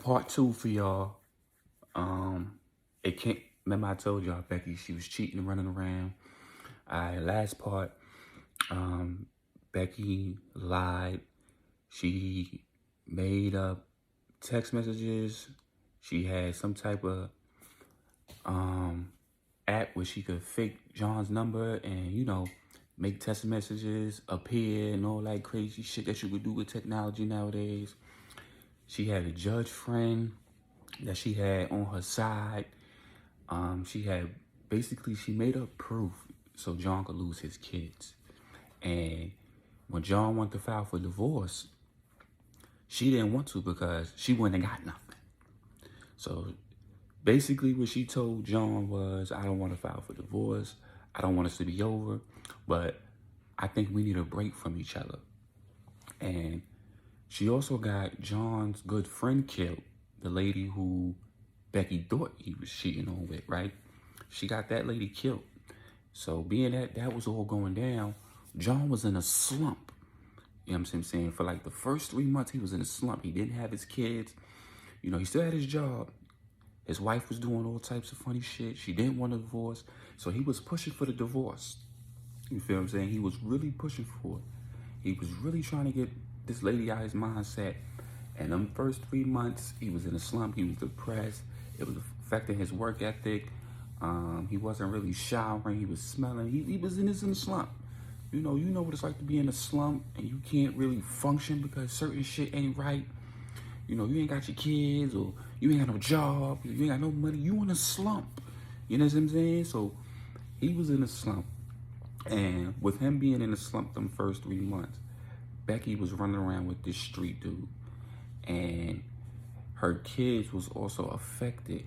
Part two for y'all. Um, it can't. Remember I told y'all Becky she was cheating and running around. Alright, last part. Um, Becky lied. She made up text messages. She had some type of um app where she could fake John's number and make text messages appear and all that crazy shit that you could do with technology nowadays. She had a judge friend that she had on her side. She had basically she made up proof so John could lose his kids. And when John wanted to file for divorce, she didn't want to because she wouldn't have got nothing. So basically what she told John was, I don't want to file for divorce. I don't want us to be over, but I think we need a break from each other. And she also got John's good friend killed, the lady who Becky thought he was cheating on with, right? She got that lady killed. So being that that was all going down, John was in a slump. You know what I'm saying? For like the first 3 months, he was in a slump. He didn't have his kids. He still had his job. His wife was doing all types of funny shit. She didn't want a divorce. So he was pushing for the divorce. You feel what I'm saying? He was really pushing for it. He was really trying to get this lady out of his mindset. And them first 3 months, he was in a slump. He was depressed. It was affecting his work ethic. He wasn't really showering. He was smelling. He was in a slump. You know what it's like to be in a slump and you can't really function because certain shit ain't right. You ain't got your kids or you ain't got no job. You ain't got no money. You in a slump. You know what I'm saying? So he was in a slump. And with him being in a slump them first 3 months, Becky was running around with this street dude. And her kids was also affected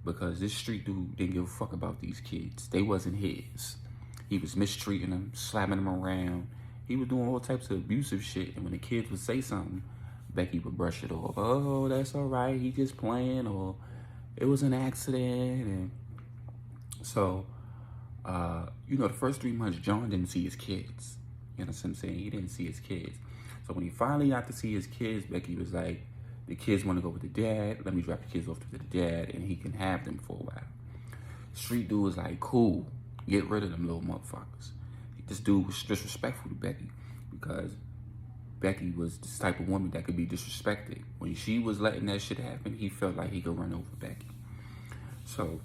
because this street dude didn't give a fuck about these kids. They wasn't his. He was mistreating them, slapping them around. He was doing all types of abusive shit. And when the kids would say something, Becky would brush it off. Oh, that's all right. He just playing, or it was an accident. And so, the first 3 months, John didn't see his kids. You know what I'm saying? He didn't see his kids. So when he finally got to see his kids, Becky was like, the kids want to go with the dad. Let me drop the kids off to the dad, and he can have them for a while. Street dude was like, cool. Get rid of them little motherfuckers. This dude was disrespectful to Becky because Becky was this type of woman that could be disrespected. When she was letting that shit happen, he felt like he could run over Becky. So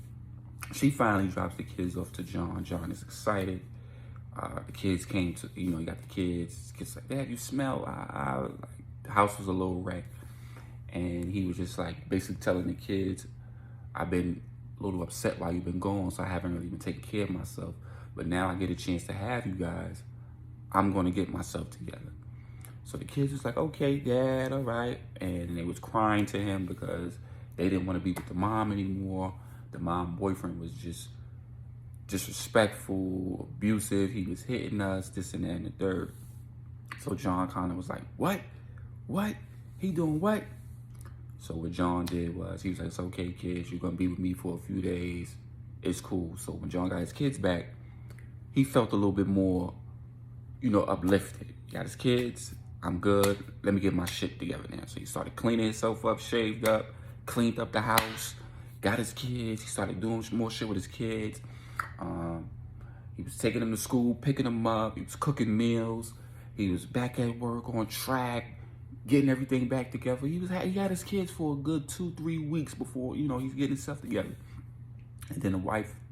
she finally drops the kids off to John. John is excited. The kids came to, he got the kids. The kids like, Dad, you smell. Like, the house was a little wrecked. And he was just like basically telling the kids, I've been a little upset while you've been gone, so I haven't really been taking care of myself. But now I get a chance to have you guys. I'm going to get myself together. So the kids was like, okay, Dad, all right. And they was crying to him because they didn't want to be with the mom anymore. The mom boyfriend was just disrespectful, abusive. He was hitting us, this and that and the third. So John kind of was like, what? What? He doing what? So what John did was, he was like, it's okay, kids. You're going to be with me for a few days. It's cool. So when John got his kids back, he felt a little bit more, uplifted. He got his kids. I'm good. Let me get my shit together now. So he started cleaning himself up, shaved up, cleaned up the house, got his kids. He started doing more shit with his kids. He was taking them to school, picking them up. He was cooking meals. He was back at work on track, getting everything back together. He had his kids for a good 2-3 weeks before, he's getting himself together. And then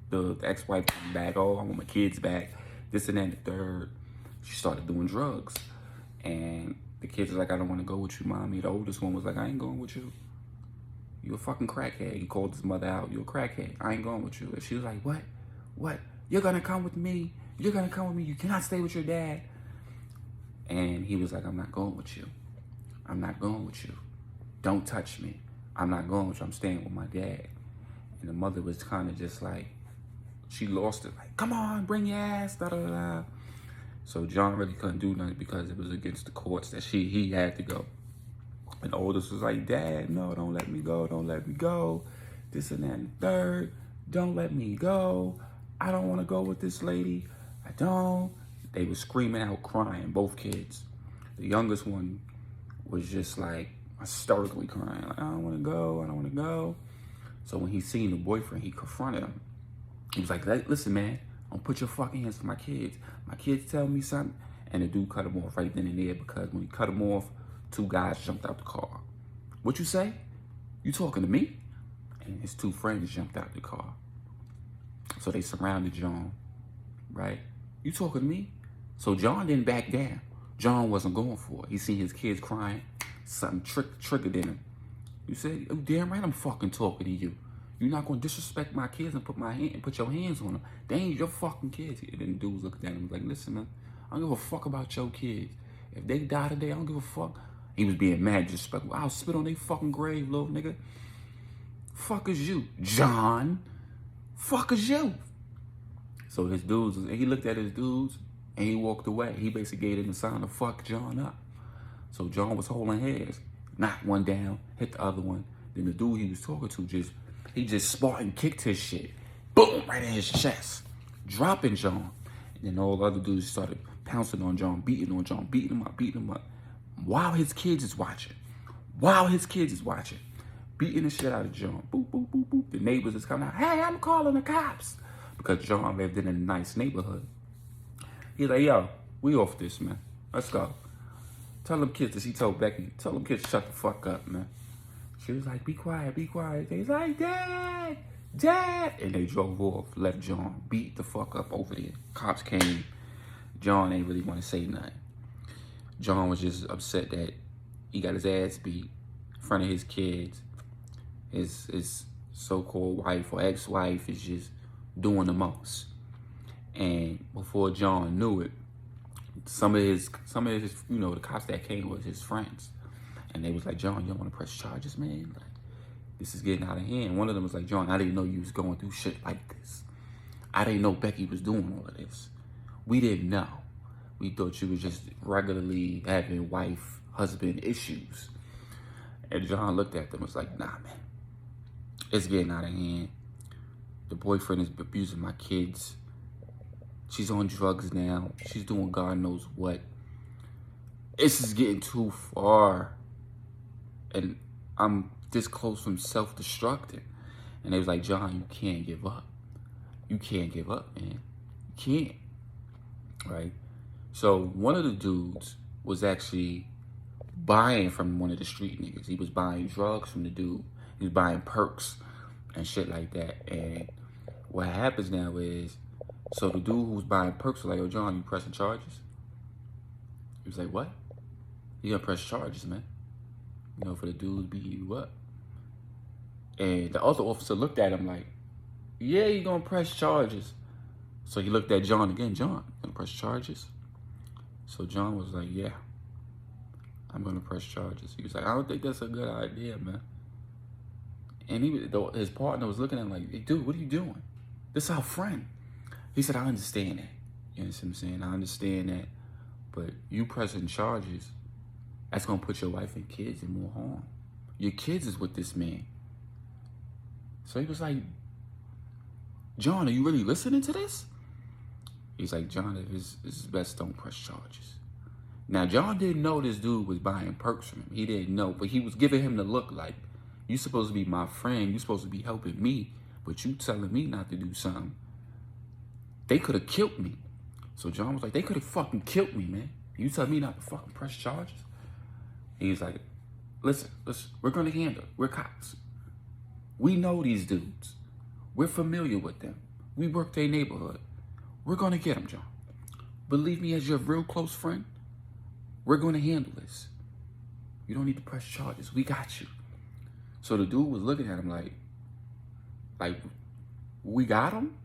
the ex-wife came back. Oh, I want my kids back. This and that and the third. She started doing drugs. And the kids were like, I don't want to go with you, Mommy. The oldest one was like, I ain't going with you. You're a fucking crackhead. He called his mother out. You're a crackhead. I ain't going with you. And she was like, what? What? You're going to come with me? You're going to come with me? You cannot stay with your dad. And he was like, I'm not going with you. I'm not going with you. Don't touch me. I'm not going with you. I'm staying with my dad. And the mother was kind of just like, she lost it. Like, come on, bring your ass, da da da. So John really couldn't do nothing because it was against the courts that he had to go. And the oldest was like, Dad, no, don't let me go. Don't let me go. This and that and the third. Don't let me go. I don't want to go with this lady. I don't. They were screaming out, crying, both kids. The youngest one was just like, hysterically crying. Like, I don't want to go. I don't want to go. So when he seen the boyfriend, he confronted him. He was like, listen, man, don't put your fucking hands on my kids. My kids tell me something. And the dude cut him off right then and there because when he cut him off, 2 guys jumped out the car. What you say? You talking to me? And his 2 friends jumped out the car. So they surrounded John, right? You talking to me? So John didn't back down. John wasn't going for it. He seen his kids crying. Something triggered in him. You said, oh, damn right I'm fucking talking to you. You're not going to disrespect my kids and put your hands on them. They ain't your fucking kids. And then the dude was looking at him like, listen, man, I don't give a fuck about your kids. If they die today, I don't give a fuck. He was being mad, disrespectful. I'll spit on their fucking grave, little nigga. Fuck is you, John. Fuck is you. So his dudes, he looked at his dudes and he walked away. He basically gave him the sign to fuck John up. So John was holding hands, knocked one down, hit the other one. Then the dude he was talking to he just Spartan kicked his shit. Boom, right in his chest. Dropping John. And then all the other dudes started pouncing on John, beating him up. While his kids is watching. Beating the shit out of John. Boop, boop, boop, boop. The neighbors is coming out. Hey, I'm calling the cops. Because John lived in a nice neighborhood. He's like, yo, we off this, man. Let's go. Tell them kids, he told Becky, tell them kids to shut the fuck up, man. She was like, be quiet. He's like, Dad. And they drove off, left John, beat the fuck up over there. Cops came. John ain't really want to say nothing. John was just upset that he got his ass beat in front of his kids. His so-called wife or ex-wife is just doing the most. And before John knew it, some of his, the cops that came was his friends. And they was like, John, you don't want to press charges, man? Like, this is getting out of hand. One of them was like, John, I didn't know you was going through shit like this. I didn't know Becky was doing all of this. We didn't know. We thought you was just regularly having wife-husband issues. And John looked at them and was like, nah, man. It's getting out of hand. The boyfriend is abusing my kids. She's on drugs now. She's doing God knows what. This is getting too far. And I'm this close from self-destructing. And they was like, John, you can't give up. You can't give up, man. You can't. Right? So one of the dudes was actually buying from one of the street niggas. He was buying drugs from the dude. He was buying perks and shit like that. And what happens now is, so the dude who was buying perks was like, yo, John, you pressing charges? He was like, what? You gonna press charges, man. You know, for the dudes beating you up. And the other officer looked at him like, yeah, you gonna press charges. So he looked at John again. John, you gonna press charges? So John was like, yeah, I'm gonna press charges. He was like, I don't think that's a good idea, man. And his partner was looking at him like, hey, dude, what are you doing? This is our friend. He said, I understand that. You know what I'm saying? I understand that. But you pressing charges, that's going to put your wife and kids in more harm. Your kids is with this man. So he was like, John, are you really listening to this? He's like, John, it's best don't press charges. Now, John didn't know this dude was buying perks from him. He didn't know, but he was giving him the look like, you supposed to be my friend. You supposed to be helping me, but you telling me not to do something. They could have killed me. So John was like, they could have fucking killed me, man. You tell me not to fucking press charges? And he's like, listen, we're going to handle it. We're cops. We know these dudes. We're familiar with them. We work their neighborhood. We're going to get them, John. Believe me, as your real close friend, we're going to handle this. You don't need to press charges. We got you. So the dude was looking at him like, we got him?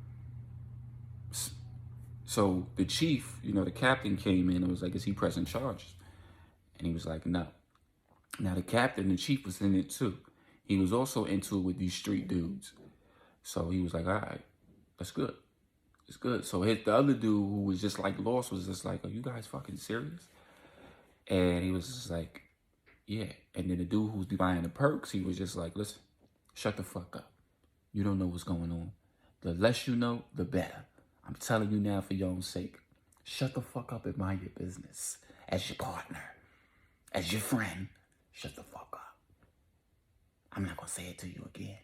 So the chief, the captain came in and was like, is he pressing charges? And he was like, no. Now the captain, the chief was in it too. He was also into it with these street dudes. So he was like, all right, that's good. It's good. So the other dude who was just like lost was just like, are you guys fucking serious? And he was just like, yeah. And then the dude who was buying the perks, he was just like, listen, shut the fuck up. You don't know what's going on. The less you know, the better. I'm telling you now for your own sake. Shut the fuck up and mind your business. As your partner. As your friend. shut the fuck up. I'm not gonna say it to you again.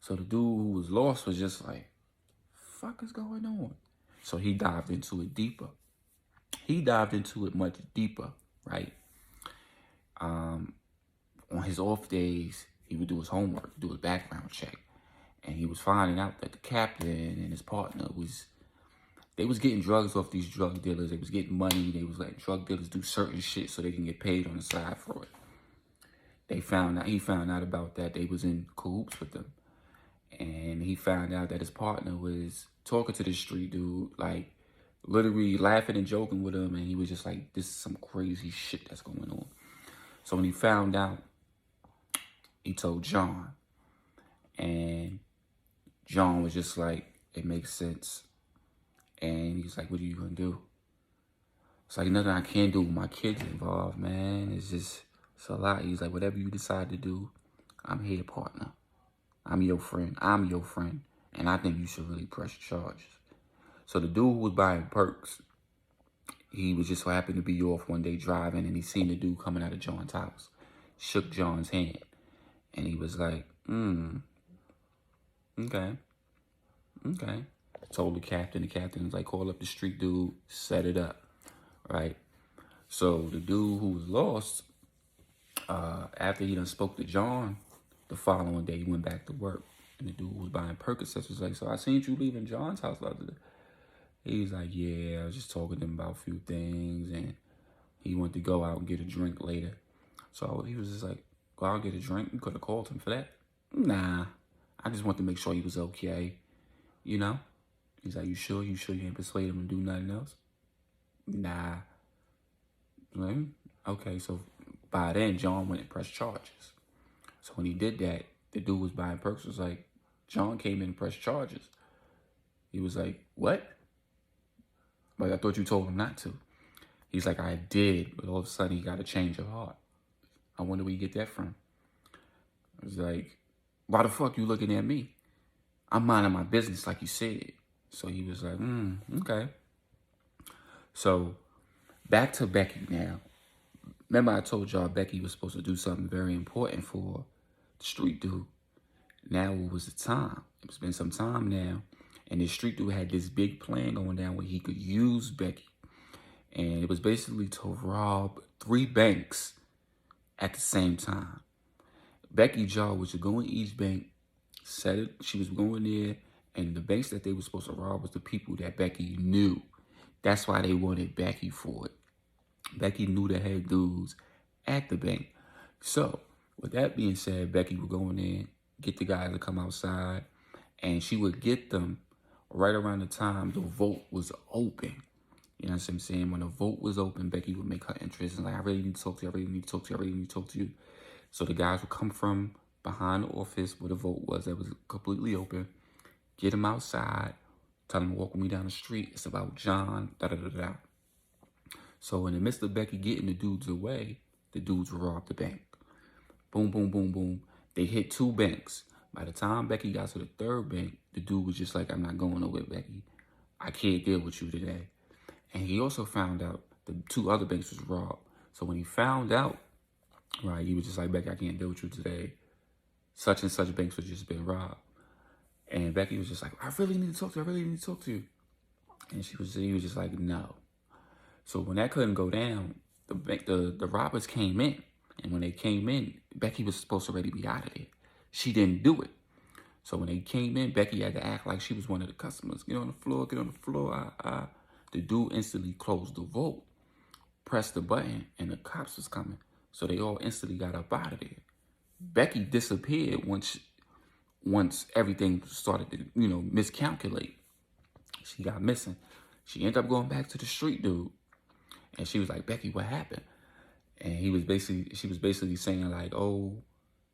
So the dude who was lost was just like, fuck is going on? So he dived into it deeper. He dived into it much deeper, right? On his off days, he would do his homework, do his background check. And he was finding out that the captain and his partner they was getting drugs off these drug dealers. They was getting money. They was letting drug dealers do certain shit so they can get paid on the side for it. He found out about that. They was in cahoots with them. And he found out that his partner was talking to this street dude, like literally laughing and joking with him. And he was just like, this is some crazy shit that's going on. So when he found out, he told John. And John was just like, it makes sense. And he's like, what are you going to do? It's like, nothing I can do with my kids involved, man. It's a lot. He's like, whatever you decide to do, I'm here, partner. I'm your friend. And I think you should really press charges. So the dude who was buying perks, he was just so happened to be off one day driving, and he seen the dude coming out of John's house. Shook John's hand. And he was like, okay. Told the captain was like, call up the street dude, set it up, right? So the dude who was lost, after he done spoke to John, the following day he went back to work. And the dude who was buying Percocets was like, so I seen you leaving John's house the other day. He was like, yeah, I was just talking to him about a few things, and he wanted to go out and get a drink later. So he was just like, go out and get a drink? You could have called him for that. Nah, I just wanted to make sure he was okay, you know? He's like, you sure you ain't persuade him to do nothing else? Nah. Like, okay, so by then, John went and pressed charges. So when he did that, the dude was buying perks was like, John came in and pressed charges. He was like, what? Like, I thought you told him not to. He's like, I did, but all of a sudden he got a change of heart. I wonder where you get that from. I was like, why the fuck you looking at me? I'm minding my business like you said. So he was like, okay. So back to Becky now. Remember I told y'all Becky was supposed to do something very important for the street dude. Now it was the time. It's been some time now. And the street dude had this big plan going down where he could use Becky. And it was basically to rob 3 banks at the same time. Becky Jaw was to go in each bank, said it, she was going there, and the banks that they were supposed to rob was the people that Becky knew. That's why they wanted Becky for it. Becky knew the head dudes at the bank. So, with that being said, Becky would go in there, get the guys to come outside, and she would get them right around the time the vote was open. You know what I'm saying? When the vote was open, Becky would make her entrance and like, I really need to talk to you, So the guys would come from behind the office where the vote was that was completely open, get them outside, tell them to walk with me down the street. It's about John, da-da-da-da. So in the midst of Becky getting the dudes away, the dudes robbed the bank. Boom, boom, boom, boom. They hit 2 banks. By the time Becky got to the 3rd bank, the dude was just like, I'm not going nowhere, Becky. I can't deal with you today. And he also found out the 2 other banks was robbed. So when he found out, right, he was just like, Becky, I can't deal with you today. Such and such banks was just been robbed. And Becky was just like, I really need to talk to you. And he was just like, no. So when that couldn't go down, the robbers came in. And when they came in, Becky was supposed to already be out of there. She didn't do it. So when they came in, Becky had to act like she was one of the customers. Get on the floor. The dude instantly closed the vote, pressed the button, and the cops was coming. So they all instantly got up out of there. Becky disappeared once everything started to, miscalculate. She got missing. She ended up going back to the street dude. And she was like, Becky, what happened? And she was basically saying like, oh,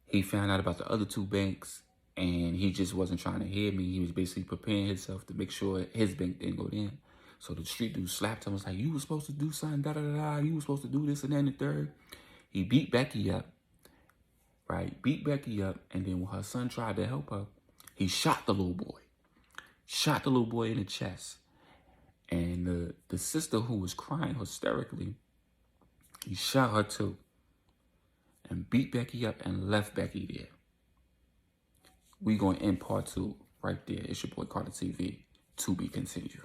he found out about the other 2 banks and he just wasn't trying to hear me. He was basically preparing himself to make sure his bank didn't go in. So the street dude slapped him, was like, you were supposed to do something, da-da-da-da. You were supposed to do this and that and the third. He beat Becky up, right? Beat Becky up. And then when her son tried to help her, he shot the little boy. Shot the little boy in the chest. And the sister who was crying hysterically, he shot her too. and beat Becky up and left Becky there. We going to end part 2 right there. It's your boy Carter TV. To be continued.